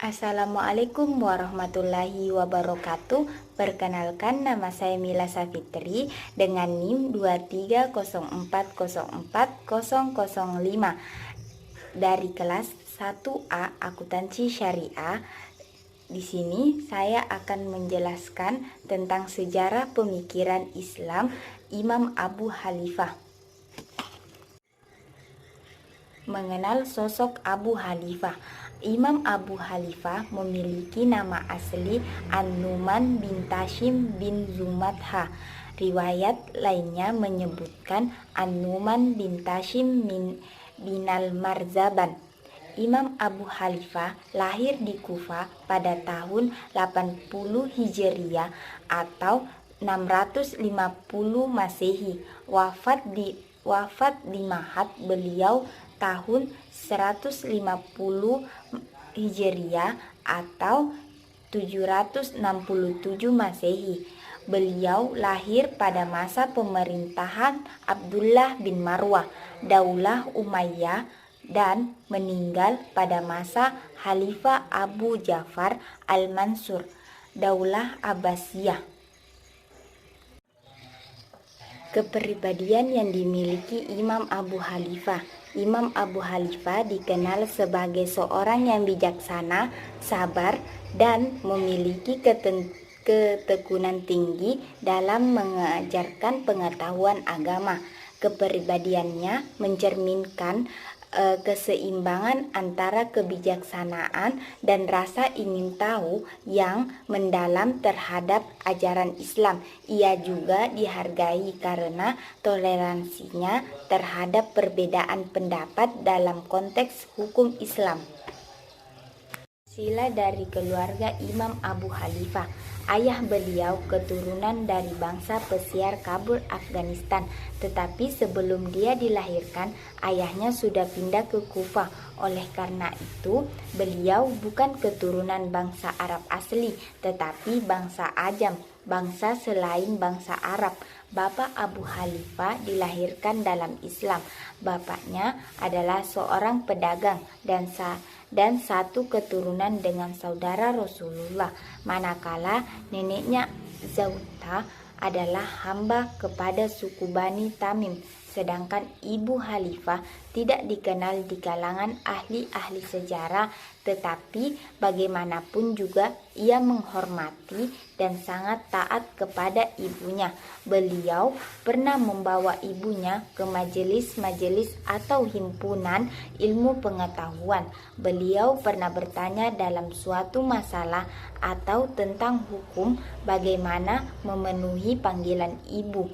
Assalamualaikum warahmatullahi wabarakatuh. Perkenalkan, nama saya Mila Safitri dengan NIM 230404005 dari kelas 1A Akuntansi Syariah. Di sini saya akan menjelaskan tentang sejarah pemikiran Islam Imam Abu Hanifah. Mengenal sosok Abu Hanifah. Imam Abu Hanifah memiliki nama asli An-Nu'man bin Tashim bin Zumadha. Riwayat lainnya menyebutkan An-Nu'man bin Tashim bin al-Marzaban. Imam Abu Hanifah lahir di Kufah pada tahun 80 Hijriah atau 650 Masehi. Wafat di Mahat beliau tahun 150 Hijriah atau 767 Masehi. Beliau lahir pada masa pemerintahan Abdullah bin Marwah, Daulah Umayyah, dan meninggal pada masa Khalifah Abu Ja'far al-Mansur, Daulah Abbasiyah. Kepribadian yang dimiliki Imam Abu Hanifah. Imam Abu Hanifah dikenal sebagai seorang yang bijaksana, sabar, dan memiliki ketekunan tinggi dalam mengajarkan pengetahuan agama. Kepribadiannya mencerminkan keseimbangan antara kebijaksanaan dan rasa ingin tahu yang mendalam terhadap ajaran Islam. Ia juga dihargai karena toleransinya terhadap perbedaan pendapat dalam konteks hukum Islam. Sila dari keluarga Imam Abu Hanifah. Ayah beliau keturunan dari bangsa pesiar Kabul, Afghanistan. Tetapi sebelum dia dilahirkan, ayahnya sudah pindah ke Kufah. Oleh karena itu, beliau bukan keturunan bangsa Arab asli, tetapi bangsa Ajam, bangsa selain bangsa Arab. Bapak Abu Hanifah dilahirkan dalam Islam. Bapaknya adalah seorang pedagang dan satu keturunan dengan saudara Rasulullah, manakala neneknya Zawta adalah hamba kepada suku Bani Tamim, sedangkan Ibu Hanifah tidak dikenal di kalangan ahli-ahli sejarah, tetapi bagaimanapun juga ia menghormati dan sangat taat kepada ibunya. Beliau pernah membawa ibunya ke majelis-majelis atau himpunan ilmu pengetahuan. Beliau pernah bertanya dalam suatu masalah atau tentang hukum bagaimana memenuhi panggilan ibu.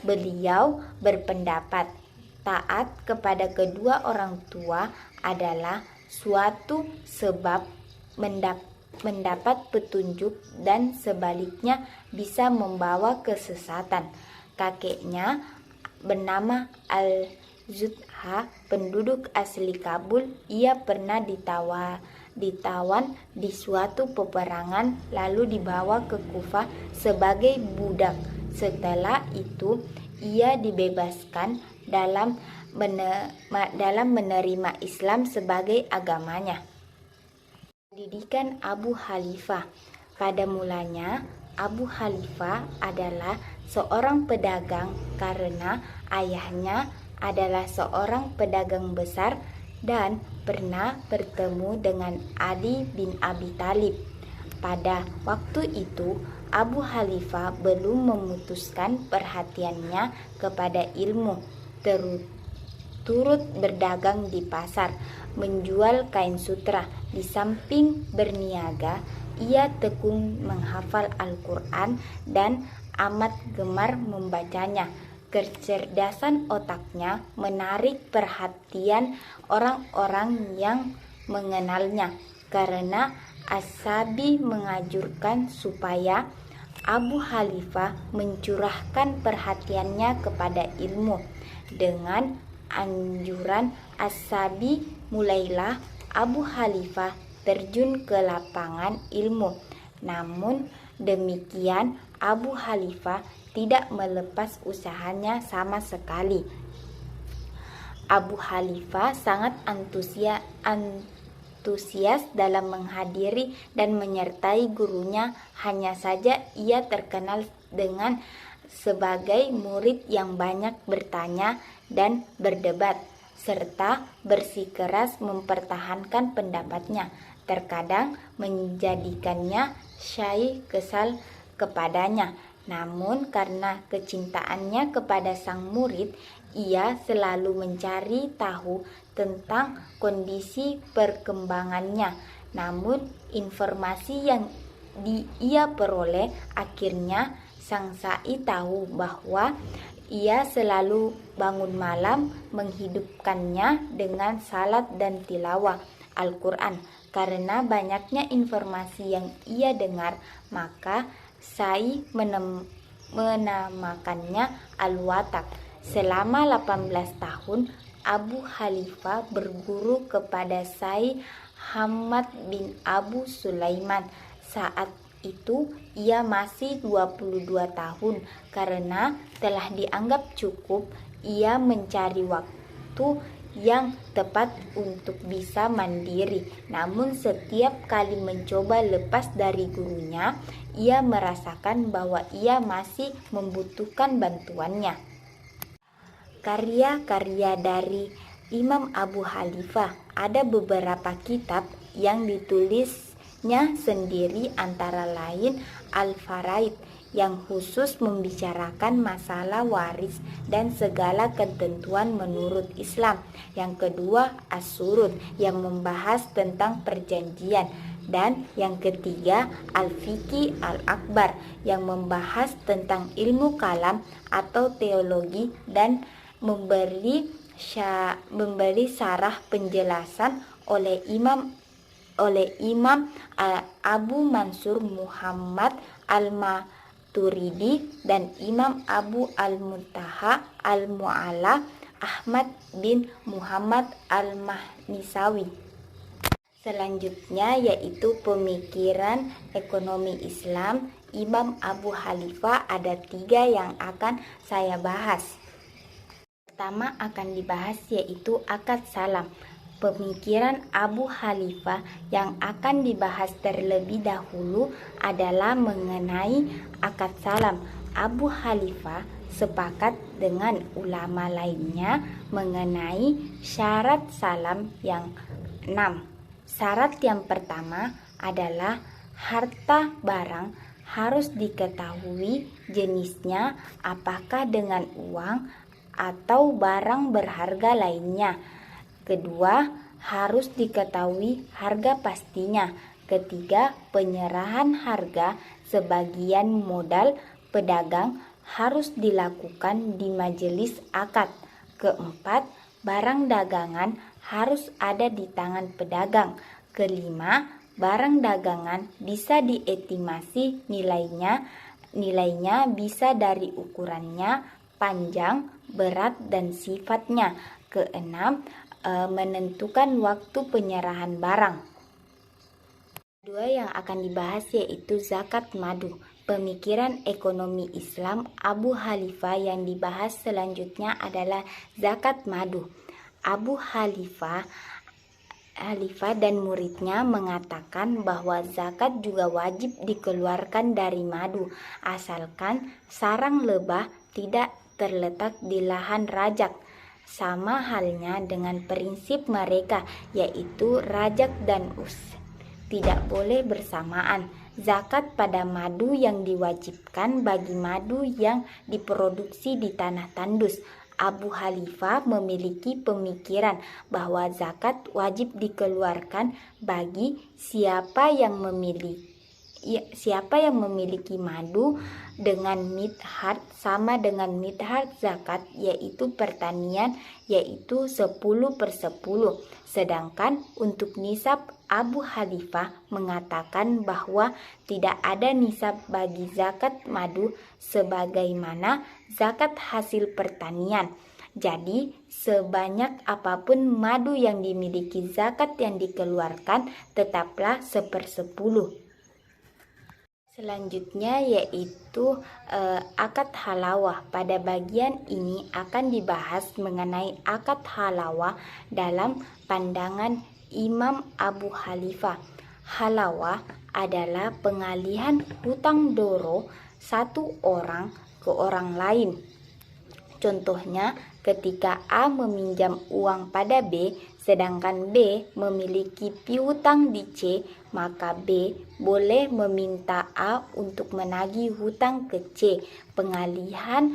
Beliau berpendapat taat kepada kedua orang tua adalah suatu sebab mendapat petunjuk dan sebaliknya bisa membawa kesesatan. Kakeknya bernama Al-Zudha, penduduk asli Kabul. Ia pernah ditawan di suatu peperangan lalu dibawa ke Kufah sebagai budak. Setelah itu ia dibebaskan dalam menerima Islam sebagai agamanya. Pendidikan Abu Hanifah. Pada mulanya Abu Hanifah adalah seorang pedagang karena ayahnya adalah seorang pedagang besar dan pernah bertemu dengan Ali bin Abi Thalib. Pada waktu itu Abu Hanifah belum memutuskan perhatiannya kepada ilmu, turut berdagang di pasar, menjual kain sutra. Di samping berniaga, ia tekun menghafal Al-Quran dan amat gemar membacanya. Kecerdasan otaknya menarik perhatian orang-orang yang mengenalnya, karena As-Sabi menganjurkan supaya Abu Hanifah mencurahkan perhatiannya kepada ilmu. Dengan anjuran As-Sabi, mulailah Abu Hanifah terjun ke lapangan ilmu. Namun demikian, Abu Hanifah tidak melepas usahanya sama sekali. Abu Hanifah sangat antusias dalam menghadiri dan menyertai gurunya. Hanya saja ia terkenal dengan sebagai murid yang banyak bertanya dan berdebat, serta bersikeras mempertahankan pendapatnya. Terkadang menjadikannya Syekh kesal kepadanya. Namun karena kecintaannya kepada sang murid, ia selalu mencari tahu tentang kondisi perkembangannya. Namun informasi yang ia peroleh, akhirnya sang Sai tahu bahwa ia selalu bangun malam menghidupkannya dengan salat dan tilawah Al-Quran. Karena banyaknya informasi yang ia dengar, maka Sai menamakannya Al-Watak. Selama 18 tahun, Abu Khalifah berguru kepada Sai Hamad bin Abu Sulaiman. Saat itu ia masih 22 tahun. Karena telah dianggap cukup, ia mencari waktu yang tepat untuk bisa mandiri. Namun setiap kali mencoba lepas dari gurunya, ia merasakan bahwa ia masih membutuhkan bantuannya. Karya-karya dari Imam Abu Khalifah. Ada beberapa kitab yang ditulisnya sendiri, antara lain Al-Faraid yang khusus membicarakan masalah waris dan segala ketentuan menurut Islam. Yang kedua, As-Surud yang membahas tentang perjanjian. Dan yang ketiga, Al-Fiqh Al-Akbar yang membahas tentang ilmu kalam atau teologi dan memberi syarah penjelasan oleh Imam Abu Mansur Muhammad Al-Maturidi dan Imam Abu Al-Muntaha Al-Mu'alla Ahmad bin Muhammad Al-Mahnisawi. Selanjutnya yaitu pemikiran ekonomi Islam Imam Abu Khalifah. Ada 3 yang akan saya bahas. Pertama akan dibahas yaitu akad salam. Pemikiran Abu Khalifah yang akan dibahas terlebih dahulu adalah mengenai akad salam. Abu Khalifah sepakat dengan ulama lainnya mengenai syarat salam yang 6. Syarat yang pertama adalah harta barang harus diketahui jenisnya, apakah dengan uang atau barang berharga lainnya. Kedua, harus diketahui harga pastinya. Ketiga, penyerahan harga sebagian modal pedagang harus dilakukan di majelis akad. Keempat, barang dagangan harus ada di tangan pedagang. Kelima, barang dagangan bisa diestimasi nilainya bisa dari ukurannya, panjang, berat, dan sifatnya. Keenam, menentukan waktu penyerahan barang. Dua yang akan dibahas yaitu zakat madu. Pemikiran ekonomi Islam Abu Khalifah yang dibahas selanjutnya adalah zakat madu. Abu Khalifah dan muridnya mengatakan bahwa zakat juga wajib dikeluarkan dari madu, asalkan sarang lebah tidak terletak di lahan rajak. Sama halnya dengan prinsip mereka, yaitu rajak dan tidak boleh bersamaan. Zakat pada madu yang diwajibkan bagi madu yang diproduksi di tanah tandus. Abu Khalifah memiliki pemikiran bahwa zakat wajib dikeluarkan bagi siapa yang memiliki madu dengan midhar sama dengan midhar zakat, yaitu pertanian, yaitu 10/10. Sedangkan untuk nisab, Abu Khalifah mengatakan bahwa tidak ada nisab bagi zakat madu sebagaimana zakat hasil pertanian. Jadi sebanyak apapun madu yang dimiliki, zakat yang dikeluarkan tetaplah 1/10. Selanjutnya yaitu akad halawah. Pada bagian ini akan dibahas mengenai akad halawah dalam pandangan Imam Abu Hanifah. Halawah adalah pengalihan hutang doro satu orang ke orang lain. Contohnya, ketika A meminjam uang pada B, sedangkan B memiliki piutang di C, maka B boleh meminta A untuk menagih hutang ke C. Pengalihan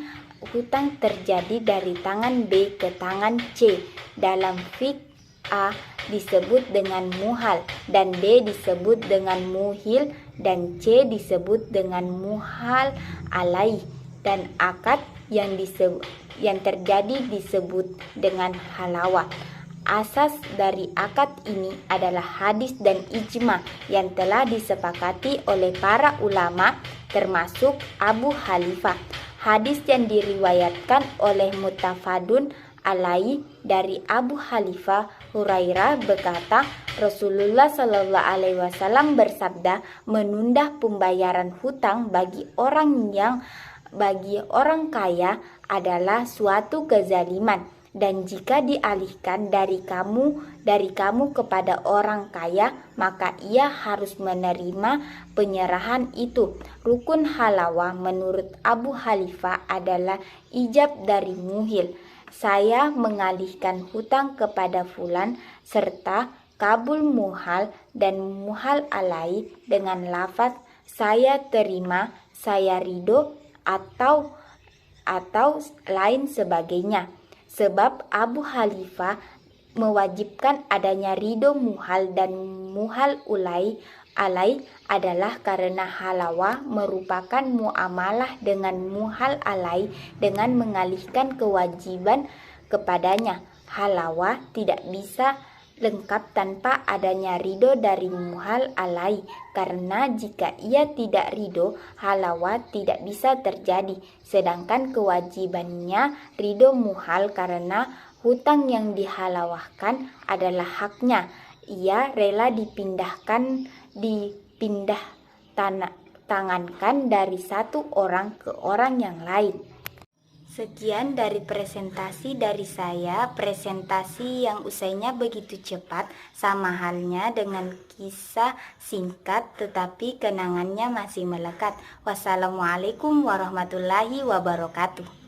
hutang terjadi dari tangan B ke tangan C. Dalam fiqh, A disebut dengan muhal dan B disebut dengan muhil dan C disebut dengan muhal alaih, dan akad yang terjadi disebut dengan halawah. Asas dari akad ini adalah hadis dan ijma yang telah disepakati oleh para ulama termasuk Abu Hanifah. Hadis yang diriwayatkan oleh Muttafaqun alaih dari Abu Hanifah Hurairah berkata, Rasulullah Shallallahu Alaihi Wasallam bersabda, menunda pembayaran hutang bagi orang kaya adalah suatu kezaliman, dan jika dialihkan dari kamu kepada orang kaya, maka ia harus menerima penyerahan itu. Rukun halawah menurut Abu Hanifah adalah ijab dari muhil. Saya mengalihkan hutang kepada fulan serta kabul muhal dan muhal alaih dengan lafaz saya terima, saya ridho, atau lain sebagainya. Sebab Abu Hanifah mewajibkan adanya ridho muhal dan muhal alaih adalah karena halawah merupakan muamalah dengan muhal alaih dengan mengalihkan kewajiban kepadanya. Halawah tidak bisa lengkap tanpa adanya ridho dari muhal alaih, karena jika ia tidak ridho, halawah tidak bisa terjadi. Sedangkan kewajibannya ridho muhal karena hutang yang dihalawahkan adalah haknya. Ia rela tangankan dari satu orang ke orang yang lain. Sekian dari presentasi dari saya, presentasi yang usainya begitu cepat, sama halnya dengan kisah singkat tetapi kenangannya masih melekat. Wassalamualaikum warahmatullahi wabarakatuh.